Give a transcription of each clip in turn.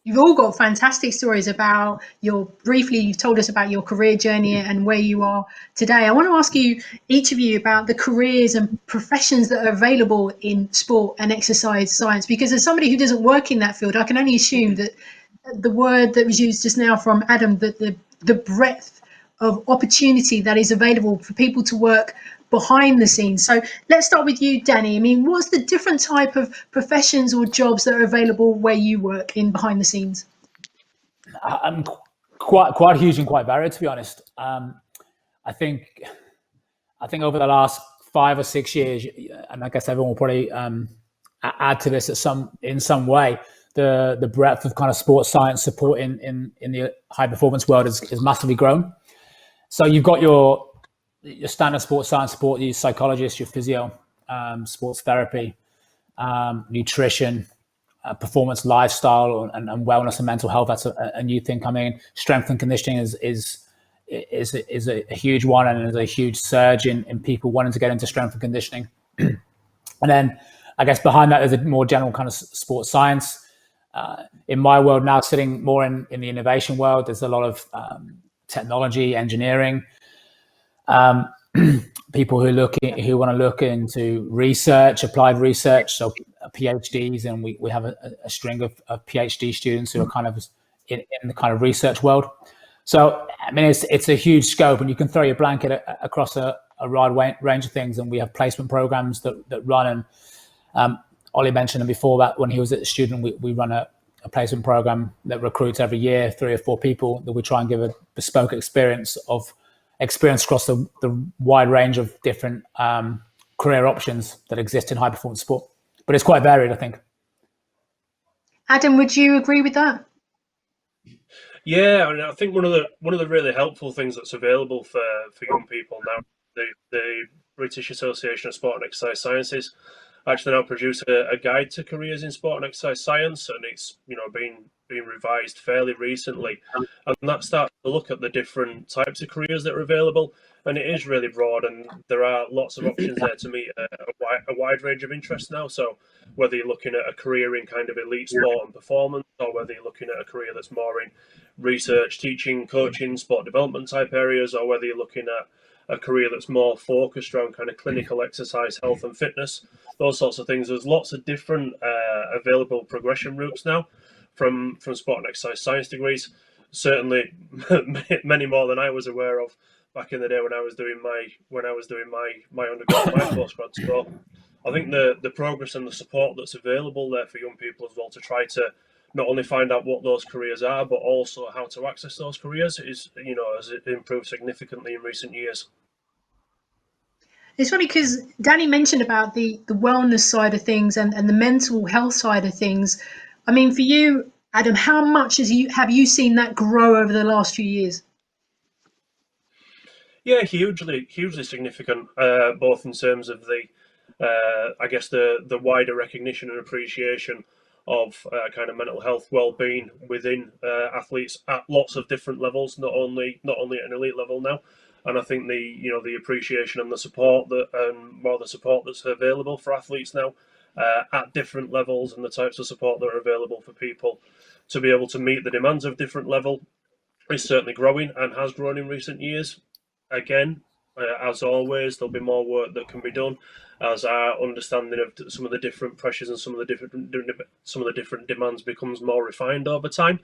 You've all got fantastic stories about you've told us about your career journey and where you are today. I want to ask you, each of you, about the careers and professions that are available in sport and exercise science, because as somebody who doesn't work in that field, I can only assume that the word that was used just now from Adam, that the breadth of opportunity that is available for people to work behind the scenes. So let's start with you, Danny. I mean, what's the different type of professions or jobs that are available where you work in behind the scenes? I'm quite huge and quite varied, to be honest. I think over the last 5 or 6 years, and I guess everyone will probably add to this in some way, the breadth of kind of sports science support in the high performance world is massively grown. So you've got your standard sports science support, your psychologist, your physio, sports therapy, nutrition, performance, lifestyle, and wellness and mental health. That's a new thing coming in. Strength and conditioning is a huge one, and there's a huge surge in people wanting to get into strength and conditioning. And then I guess behind that is a more general kind of sports science. In my world now, sitting more in the innovation world, there's a lot of technology, engineering, people who want to look into research, applied research, so PhDs, and we have a string of PhD students who are kind of in the kind of research world. So I mean, it's a huge scope, and you can throw your blanket across a wide range of things. And we have placement programs that run. And Ollie mentioned them before, that when he was a student, we run a placement program that recruits every year 3 or 4 people that we try and give a bespoke experience across the wide range of different career options that exist in high performance sport. But it's quite varied, I think. Adam, would you agree with that? Yeah, I think one of the really helpful things that's available for young people now, the British Association of Sport and Exercise Sciences actually now produce a guide to careers in sport and exercise science, and it's been revised fairly recently, and that starts to look at the different types of careers that are available, and it is really broad, and there are lots of options there to meet a wide range of interests now. So whether you're looking at a career in kind of elite sport and performance, or whether you're looking at a career that's more in research, teaching, coaching, sport development type areas, or whether you're looking at a career that's more focused around kind of clinical exercise, health and fitness, those sorts of things. There's lots of different available progression routes now from sport and exercise science degrees. Certainly many more than I was aware of back in the day when I was doing my undergrad, my postgrad. So I think the progress and the support that's available there for young people as well, to try to not only find out what those careers are, but also how to access those careers has improved significantly in recent years. It's funny because Danny mentioned about the wellness side of things and the mental health side of things. I mean, for you, Adam, how much have you seen that grow over the last few years? Yeah, hugely significant, both in terms of I guess the wider recognition and appreciation of kind of mental health well-being within athletes at lots of different levels, not only at an elite level now. And I think the appreciation and the support that's available for athletes now at different levels, and the types of support that are available for people to be able to meet the demands of different level is certainly growing, and has grown in recent years. Again, as always, there'll be more work that can be done as our understanding of some of the different pressures and some of the different demands becomes more refined over time.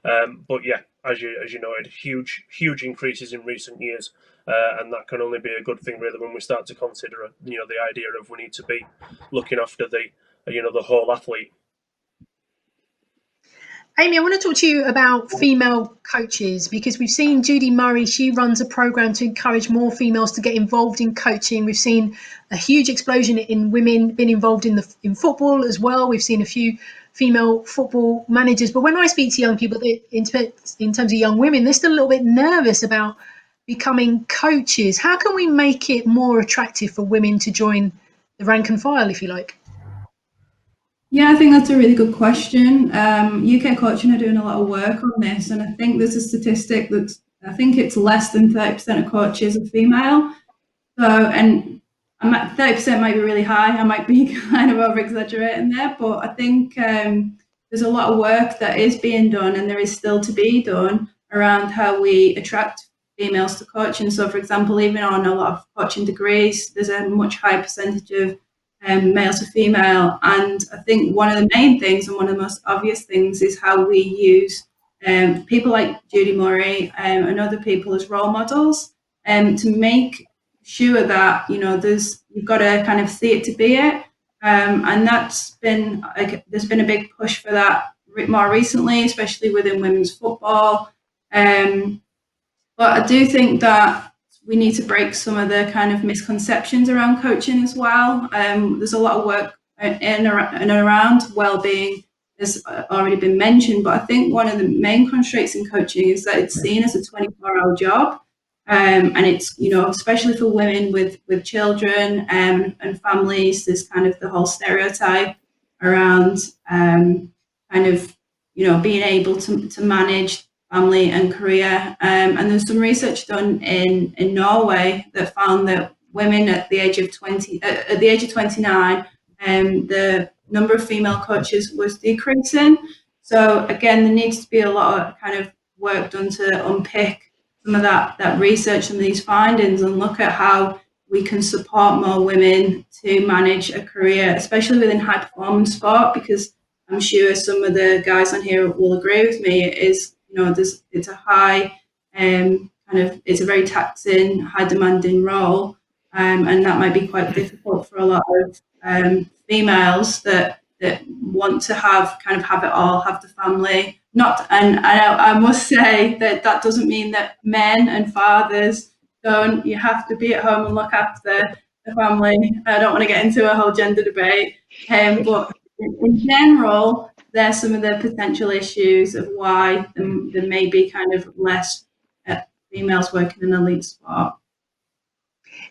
But yeah, as you noted, huge increases in recent years, and that can only be a good thing really when we start to consider the idea of we need to be looking after the whole athlete. Amy, I want to talk to you about female coaches, because we've seen Judy Murray, she runs a program to encourage more females to get involved in coaching. We've seen a huge explosion in women being involved in football as well. We've seen a few female football managers. But when I speak to young people, in terms of young women, they're still a little bit nervous about becoming coaches. How can we make it more attractive for women to join the rank and file, if you like? Yeah, I think that's a really good question. UK Coaching are doing a lot of work on this, and I think there's a statistic that I think it's less than 30% of coaches are female. So, and 30% might be really high. I might be kind of over exaggerating there, but I think there's a lot of work that is being done, and there is still to be done around how we attract females to coaching. So, for example, even on a lot of coaching degrees, there's a much higher percentage of male to female. And I think one of the main things and one of the most obvious things is how we use people like Judy Murray and other people as role models to make sure that, you've got to kind of see it to be it. And there's been a big push for that more recently, especially within women's football. But I do think that we need to break some of the kind of misconceptions around coaching as well. There's a lot of work in and around well-being has already been mentioned, but I think one of the main constraints in coaching is that it's seen as a 24-hour job. And it's, especially for women with children and families, there's kind of the whole stereotype around kind of, being able to manage family and career. And there's some research done in Norway that found that women at the age of 29, the number of female coaches was decreasing. So again, there needs to be a lot of kind of work done to unpick some of that research and these findings and look at how we can support more women to manage a career, especially within high performance sport, because I'm sure some of the guys on here will agree with me. It's a high it's a very taxing, high demanding role, and that might be quite difficult for a lot of females that want to have it all, have the family. I must say that doesn't mean that men and fathers you have to be at home and look after the family. I don't want to get into a whole gender debate, but in general, there's some of the potential issues of why there may be kind of less females working in elite sport.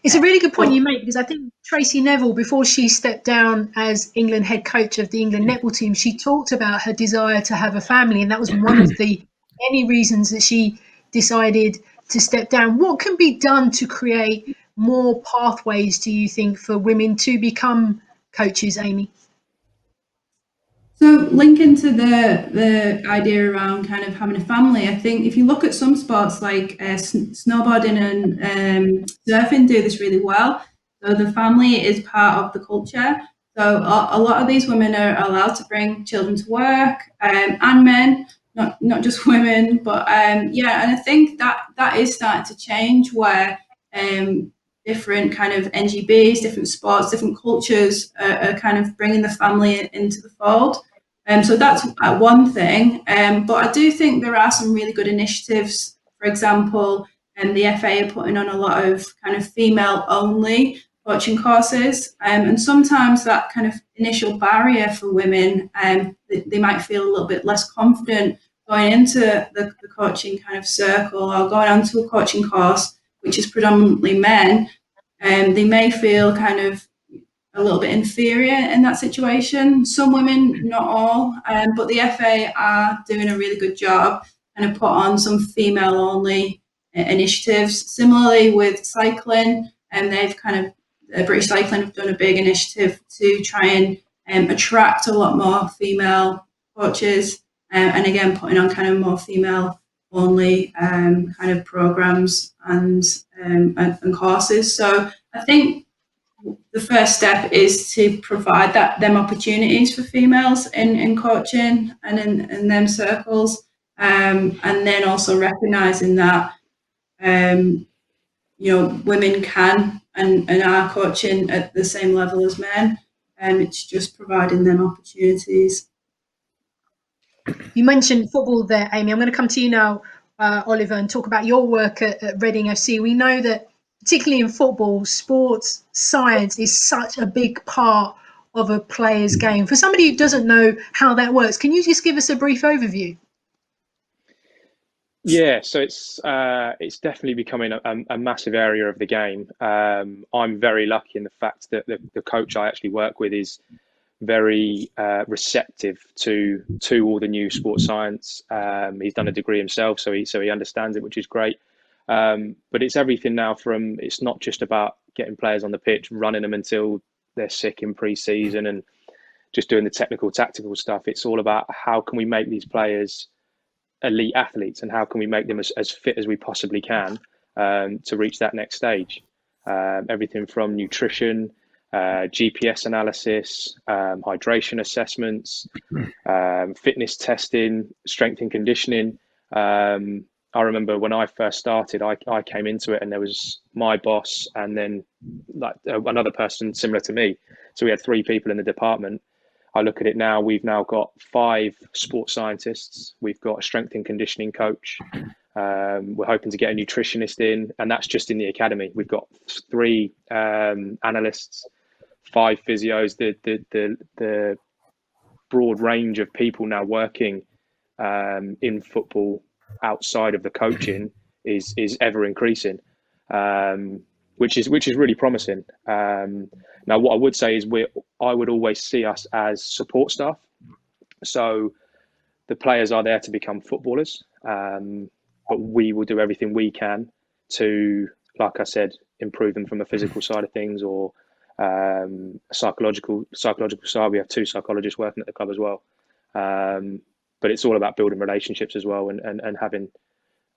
It's a really good point you make, because I think Tracy Neville, before she stepped down as England head coach of the England netball team, she talked about her desire to have a family, and that was one of the many reasons that she decided to step down. What can be done to create more pathways, do you think, for women to become coaches, Amy? So linking to the idea around kind of having a family, I think if you look at some sports like snowboarding and surfing do this really well. So the family is part of the culture. So a lot of these women are allowed to bring children to work, and men, not just women. But and I think that is starting to change, where different kind of NGBs, different sports, different cultures are kind of bringing the family into the fold. So that's one thing. But I do think there are some really good initiatives. For example, the FA are putting on a lot of kind of female-only coaching courses. And sometimes that kind of initial barrier for women, they might feel a little bit less confident going into the coaching kind of circle or going onto a coaching course, which is predominantly men. They may feel kind of a little bit inferior in that situation. Some women, not all, but the FA are doing a really good job and have put on some female-only initiatives. Similarly with cycling, and they've British Cycling have done a big initiative to try and attract a lot more female coaches, and again putting on kind of more female-only kind of programs and courses. So I think the first step is to provide them opportunities for females in coaching and in them circles, and then also recognizing that women can and are coaching at the same level as men, and it's just providing them opportunities. You mentioned football there, Amy. I'm going to come to you now, Oliver, and talk about your work at Reading FC. We know that particularly in football, sports science is such a big part of a player's game. For somebody who doesn't know how that works, can you just give us a brief overview? Yeah, so it's definitely becoming a massive area of the game. I'm very lucky in the fact that the coach I actually work with is very receptive to all the new sports science. He's done a degree himself, so he understands it, which is great. But it's everything now it's not just about getting players on the pitch, running them until they're sick in pre-season and just doing the technical, tactical stuff. It's all about how can we make these players elite athletes, and how can we make them as fit as we possibly can to reach that next stage. Everything from nutrition, GPS analysis, hydration assessments, fitness testing, strength and conditioning. I remember when I first started, I came into it and there was my boss and then like another person similar to me. So we had 3 people in the department. I look at it now, we've now got 5 sports scientists. We've got a strength and conditioning coach. We're hoping to get a nutritionist in, and that's just in the academy. We've got 3 analysts, 5 physios. The broad range of people now working in football outside of the coaching is ever increasing, which is really promising. Now, what I would say is I would always see us as support staff. So the players are there to become footballers, but we will do everything we can to, like I said, improve them from a physical side of things or a psychological side. We have 2 psychologists working at the club as well. But it's all about building relationships as well and having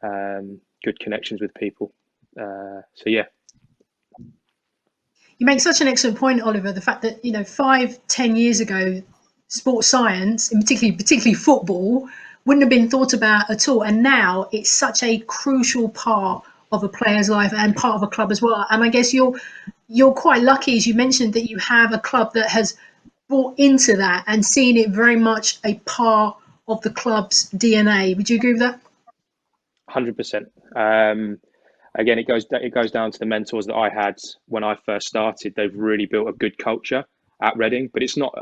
good connections with people. So yeah. You make such an excellent point, Oliver. The fact that 5-10 years ago, sports science, and particularly football, wouldn't have been thought about at all. And now it's such a crucial part of a player's life and part of a club as well. And I guess you're quite lucky, as you mentioned, that you have a club that has bought into that and seen it very much a part of the club's DNA. Would you agree with that? 100%. Again, it goes down to the mentors that I had when I first started. They've really built a good culture at Reading, but it's not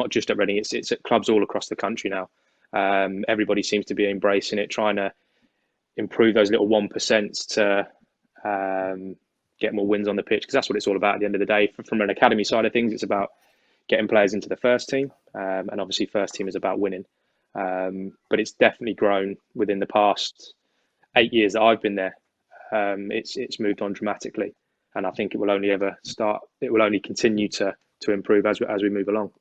just at Reading. It's at clubs all across the country now. Everybody seems to be embracing it, trying to improve those little 1% to get more wins on the pitch, because that's what it's all about at the end of the day. From an academy side of things, it's about getting players into the first team, and obviously first team is about winning. But it's definitely grown within the past 8 years that I've been there. It's moved on dramatically, and I think it will only continue to improve as we move along.